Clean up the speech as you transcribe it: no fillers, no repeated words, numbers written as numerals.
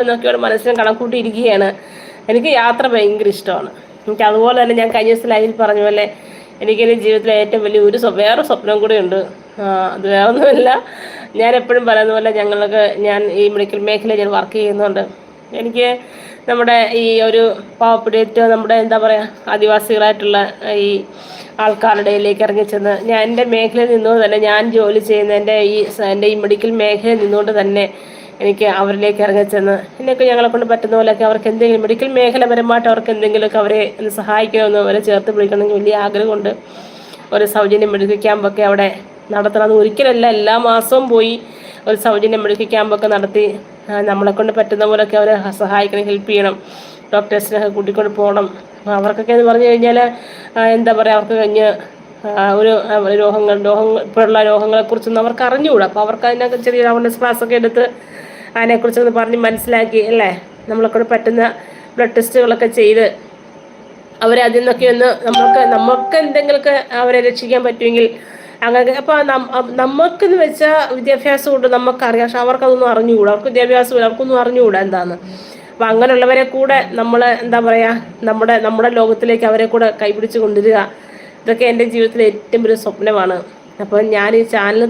എന്നൊക്കെയോട് മനസ്സിലും കണക്കൂട്ടിയിരിക്കുകയാണ്. എനിക്ക് യാത്ര ഭയങ്കര ഇഷ്ടമാണ്. എനിക്ക് അതുപോലെ തന്നെ ഞാൻ കഴിഞ്ഞ ദിവസം ലൈവിൽ പറഞ്ഞ പോലെ എനിക്കെൻ്റെ ജീവിതത്തിലെ ഏറ്റവും വലിയ വേറെ സ്വപ്നം കൂടെ ഉണ്ട്. അത് വേറൊന്നുമില്ല, ഞാൻ എപ്പോഴും പറയുന്ന പോലെ ഞാൻ ഈ മെഡിക്കൽ മേഖലയിൽ ഞാൻ വർക്ക് ചെയ്യുന്നുണ്ട്. എനിക്ക് നമ്മുടെ ഈ ഒരു പാവപ്പെട്ട നമ്മുടെ എന്താ പറയുക ആദിവാസികളായിട്ടുള്ള ഈ ആൾക്കാരുടെ ഇടയിലേക്ക് ഇറങ്ങിച്ചെന്ന് ഞാൻ എൻ്റെ മേഖലയിൽ നിന്നുകൊണ്ട് തന്നെ ഞാൻ ജോലി ചെയ്യുന്ന എൻ്റെ ഈ മെഡിക്കൽ മേഖലയിൽ നിന്നുകൊണ്ട് തന്നെ എനിക്ക് അവരിലേക്ക് ഇറങ്ങിച്ചെന്ന് എന്നൊക്കെ ഞങ്ങളെ കൊണ്ട് പറ്റുന്ന പോലെയൊക്കെ അവർക്ക് എന്തെങ്കിലും മെഡിക്കൽ മേഖലപരമായിട്ട് അവർക്ക് എന്തെങ്കിലുമൊക്കെ അവരെ ഒന്ന് സഹായിക്കണമെന്ന് അവരെ ചേർത്ത് പിടിക്കണമെങ്കിൽ വലിയ ആഗ്രഹമുണ്ട്. ഒരു സൗജന്യ മെഡിക്കൽ ക്യാമ്പൊക്കെ അവിടെ നടത്തണം. അത് ഒരിക്കലല്ല, എല്ലാ മാസവും പോയി ഒരു സൗജന്യ മെഡിക്കൽ ക്യാമ്പൊക്കെ നടത്തി നമ്മളെ കൊണ്ട് പറ്റുന്ന പോലെയൊക്കെ അവരെ സഹായിക്കണം, ഹെൽപ്പ് ചെയ്യണം. ഡോക്ടേഴ്സിനൊക്കെ കൂട്ടിക്കൊണ്ട് പോകണം. അവർക്കൊക്കെ എന്ന് പറഞ്ഞു കഴിഞ്ഞാൽ എന്താ പറയുക, അവർക്ക് കഴിഞ്ഞ് ഒരു ഇപ്പോഴുള്ള രോഗങ്ങളെക്കുറിച്ചൊന്നും അവർക്ക് അറിഞ്ഞുകൂടാ. അപ്പോൾ അവർക്ക് അതിനൊക്കെ ചെറിയ അവയർനെസ് ക്ലാസ്സൊക്കെ എടുത്ത് അതിനെക്കുറിച്ചൊന്ന് പറഞ്ഞ് മനസ്സിലാക്കി അല്ലേ, നമ്മളെക്കൊണ്ട് പറ്റുന്ന ബ്ലഡ് ടെസ്റ്റുകളൊക്കെ ചെയ്ത് അവരെ അതിൽ നിന്നൊക്കെ ഒന്ന് നമുക്ക് എന്തെങ്കിലുമൊക്കെ അവരെ രക്ഷിക്കാൻ പറ്റുമെങ്കിൽ അങ്ങനെ. അപ്പോൾ നമുക്കെന്ന് വെച്ചാൽ വിദ്യാഭ്യാസം കൊണ്ട് നമുക്കറിയാം, പക്ഷെ അവർക്കതൊന്നും അറിഞ്ഞുകൂടാ. അവർക്ക് വിദ്യാഭ്യാസമില്ല, അവർക്കൊന്നും അറിഞ്ഞുകൂടാ എന്താന്ന്. അപ്പം അങ്ങനെയുള്ളവരെ കൂടെ നമ്മൾ എന്താ പറയുക നമ്മുടെ ലോകത്തിലേക്ക് അവരെ കൂടെ കൈപിടിച്ച് കൊണ്ടുവരിക, ഇതൊക്കെ എൻ്റെ ജീവിതത്തിലെ ഏറ്റവും വലിയ സ്വപ്നമാണ്. അപ്പോൾ ഞാൻ ഈ ചാനൽ